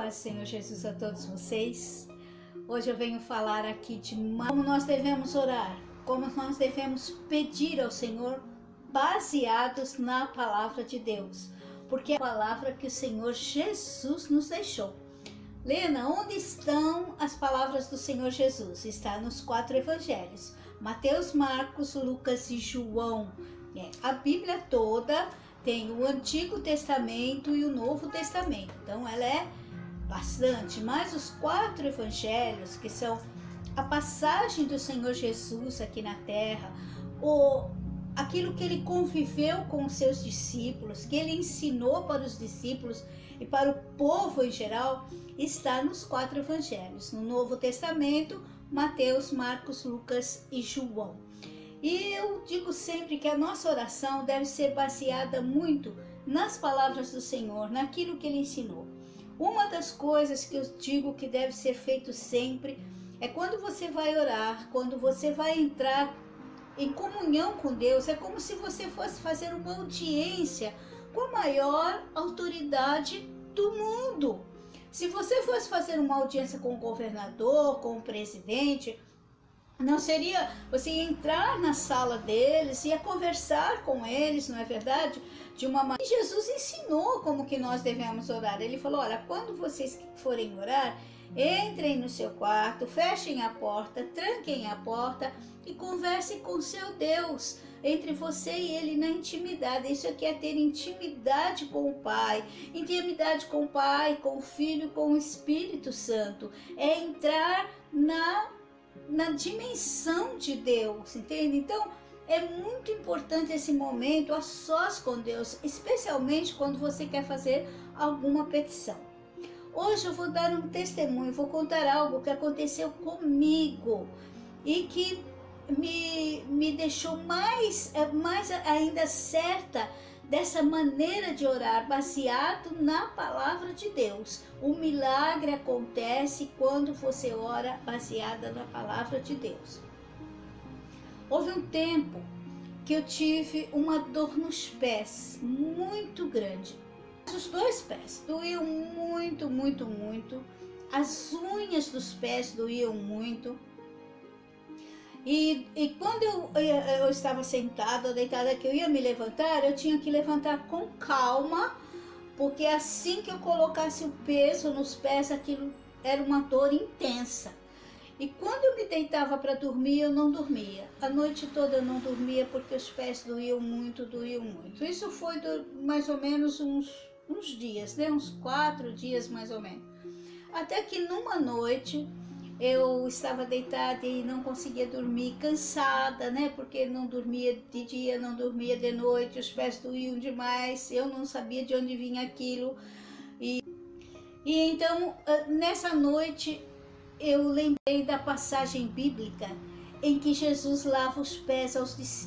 paz do Senhor Jesus a todos vocês. Hoje eu venho falar aqui de como nós devemos orar, como nós devemos pedir ao Senhor baseados na palavra de Deus, porque é a palavra que o Senhor Jesus nos deixou. Lena, onde estão as palavras do Senhor Jesus? Está nos 4 evangelhos, Mateus, Marcos, Lucas e João. A Bíblia toda tem o Antigo Testamento e o Novo Testamento, então ela é bastante, mas os 4 evangelhos, que são a passagem do Senhor Jesus aqui na terra, aquilo que ele conviveu com os seus discípulos, que ele ensinou para os discípulos e para o povo em geral, está nos 4 evangelhos, no Novo Testamento, Mateus, Marcos, Lucas e João. E eu digo sempre que a nossa oração deve ser baseada muito nas palavras do Senhor, naquilo que ele ensinou. Uma das coisas que eu digo que deve ser feito sempre é quando você vai orar, quando você vai entrar em comunhão com Deus, é como se você fosse fazer uma audiência com a maior autoridade do mundo. Se você fosse fazer uma audiência com o governador, com o presidente, não seria você ia entrar na sala deles, ia conversar com eles, não é verdade? De uma maneira. Jesus ensinou como que nós devemos orar. Ele falou: olha, quando vocês forem orar, entrem no seu quarto, fechem a porta, tranquem a porta e conversem com seu Deus, entre você e ele na intimidade. Isso aqui é ter intimidade com o Pai, intimidade com o Pai, com o Filho, com o Espírito Santo. É entrar na dimensão de Deus, entende? Então, é muito importante esse momento a sós com Deus, especialmente quando você quer fazer alguma petição. Hoje eu vou dar um testemunho, vou contar algo que aconteceu comigo e que me deixou mais ainda certa dessa maneira de orar, baseado na palavra de Deus. O milagre acontece quando você ora baseada na palavra de Deus. Houve um tempo que eu tive uma dor nos pés muito grande. Os 2 pés doíam muito, muito, muito. As unhas dos pés doíam muito. E quando eu estava sentada, deitada, que eu ia me levantar, eu tinha que levantar com calma, porque assim que eu colocasse o peso nos pés, aquilo era uma dor intensa. E quando eu me deitava para dormir, eu não dormia. A noite toda eu não dormia porque os pés doíam muito, doíam muito. Isso foi mais ou menos uns dias, né? Uns 4 dias mais ou menos. Até que numa noite eu estava deitada e não conseguia dormir, cansada, né? Porque não dormia de dia, não dormia de noite, os pés doíam demais, eu não sabia de onde vinha aquilo. E então, nessa noite, eu lembrei da passagem bíblica em que Jesus lava os pés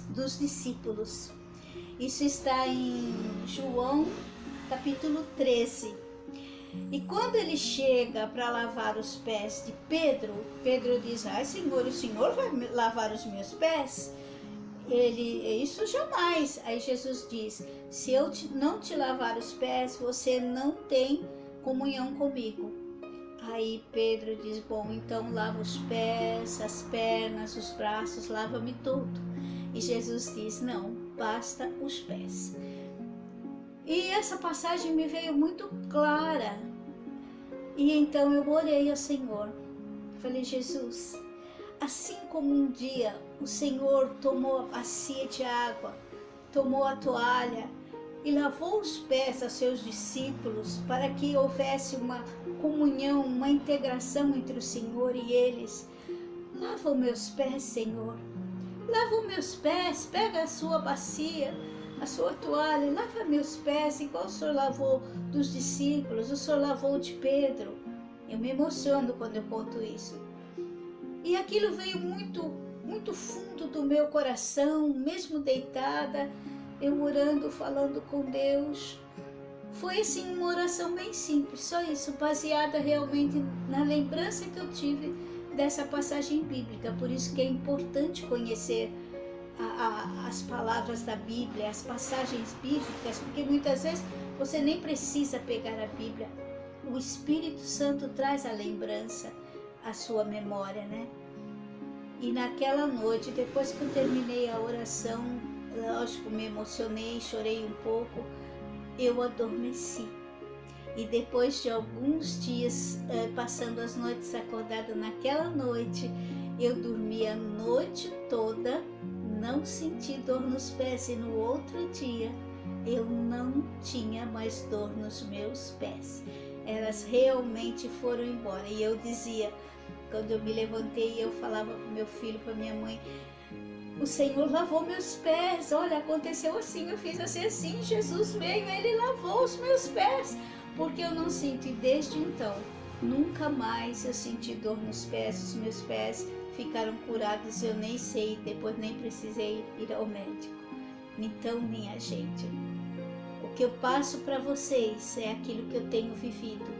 dos discípulos. Isso está em João, capítulo 13. E quando ele chega para lavar os pés de Pedro, Pedro diz: ai, Senhor, o Senhor vai lavar os meus pés? Isso jamais. Aí Jesus diz: se eu não te lavar os pés, você não tem comunhão comigo. Aí Pedro diz: bom, então lava os pés, as pernas, os braços, lava-me todo. E Jesus diz: não, basta os pés. E essa passagem me veio muito clara. E então eu orei ao Senhor. Falei: Jesus, assim como um dia o Senhor tomou a bacia de água, tomou a toalha e lavou os pés aos seus discípulos para que houvesse uma comunhão, uma integração entre o Senhor e eles, lava os meus pés, Senhor. Lava os meus pés, pega a sua bacia, a sua toalha, lava meus pés, igual o Senhor lavou dos discípulos, o Senhor lavou de Pedro. Eu me emociono quando eu conto isso. E aquilo veio muito, muito fundo do meu coração, mesmo deitada, eu orando, falando com Deus. Foi assim uma oração bem simples, só isso, baseada realmente na lembrança que eu tive dessa passagem bíblica. Por isso que é importante conhecer as palavras da Bíblia, as passagens bíblicas, porque muitas vezes você nem precisa pegar a Bíblia, o Espírito Santo traz a lembrança, a sua memória, né? E naquela noite, depois que eu terminei a oração, lógico, me emocionei, chorei um pouco, eu adormeci. E depois de alguns dias, passando as noites acordada naquela noite, eu dormi a noite toda, não senti dor nos pés, e no outro dia eu não tinha mais dor nos meus pés. Elas realmente foram embora. E eu dizia, quando eu me levantei, eu falava para meu filho, para minha mãe, o Senhor lavou meus pés, olha, aconteceu assim, eu fiz assim, Jesus veio, Ele lavou os meus pés, porque eu não sinto, e desde então, nunca mais eu senti dor nos pés, os meus pés ficaram curados, eu nem sei, depois nem precisei ir ao médico. Então, minha gente, o que eu passo para vocês é aquilo que eu tenho vivido.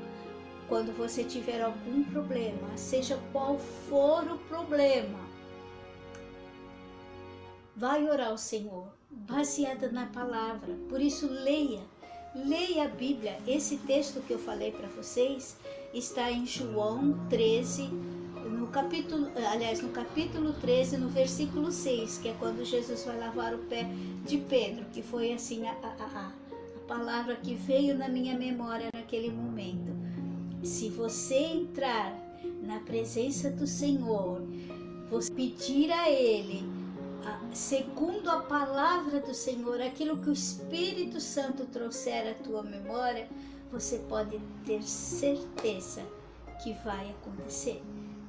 Quando você tiver algum problema, seja qual for o problema, vai orar ao Senhor, baseada na palavra. Por isso, leia a Bíblia. Esse texto que eu falei para vocês está em João 13, no capítulo 13, no versículo 6, que é quando Jesus vai lavar o pé de Pedro, que foi assim a palavra que veio na minha memória naquele momento. Se você entrar na presença do Senhor, você pedir a Ele, segundo a palavra do Senhor, aquilo que o Espírito Santo trouxer à tua memória, você pode ter certeza que vai acontecer,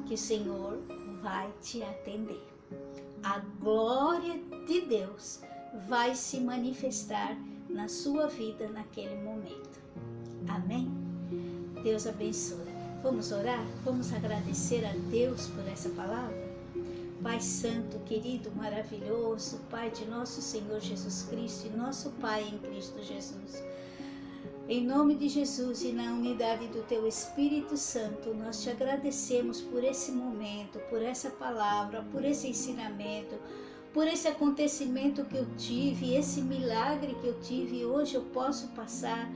que o Senhor vai te atender. A glória de Deus vai se manifestar na sua vida naquele momento. Amém? Deus abençoe. Vamos orar? Vamos agradecer a Deus por essa palavra? Pai Santo, querido, maravilhoso, Pai de nosso Senhor Jesus Cristo e nosso Pai em Cristo Jesus. Em nome de Jesus e na unidade do Teu Espírito Santo, nós te agradecemos por esse momento, por essa palavra, por esse ensinamento, por esse acontecimento que eu tive, esse milagre que eu tive e hoje eu posso passar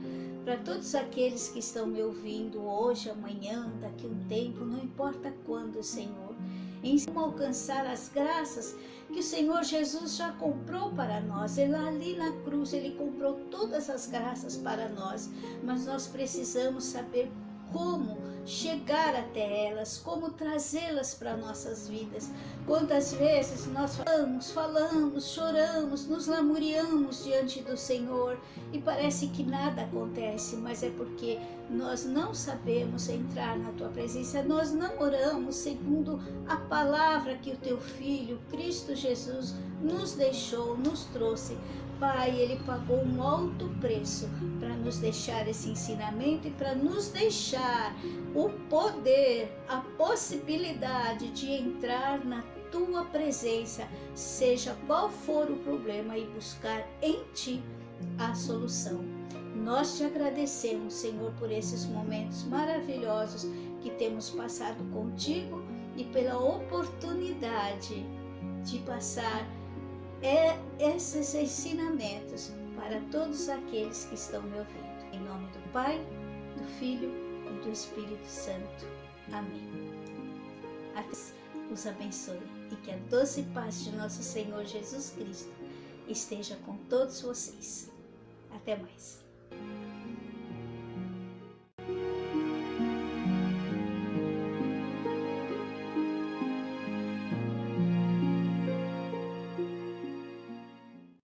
para todos aqueles que estão me ouvindo hoje, amanhã, daqui a um tempo, não importa quando, Senhor. Ensina a alcançar as graças que o Senhor Jesus já comprou para nós. Ele ali na cruz, Ele comprou todas as graças para nós, mas nós precisamos saber como chegar até elas, como trazê-las para nossas vidas. Quantas vezes nós falamos, choramos, nos lamuriamos diante do Senhor e parece que nada acontece, mas é porque nós não sabemos entrar na Tua presença, nós não oramos segundo a palavra que o Teu Filho, Cristo Jesus, nos deixou, nos trouxe. Pai, Ele pagou um alto preço para nos deixar esse ensinamento e para nos deixar o poder, a possibilidade de entrar na Tua presença, seja qual for o problema, e buscar em Ti a solução. Nós te agradecemos, Senhor, por esses momentos maravilhosos que temos passado contigo e pela oportunidade de passar esses ensinamentos para todos aqueles que estão me ouvindo. Em nome do Pai, do Filho e do Espírito Santo. Amém. Deus os abençoe e que a doce paz de nosso Senhor Jesus Cristo esteja com todos vocês. Até mais.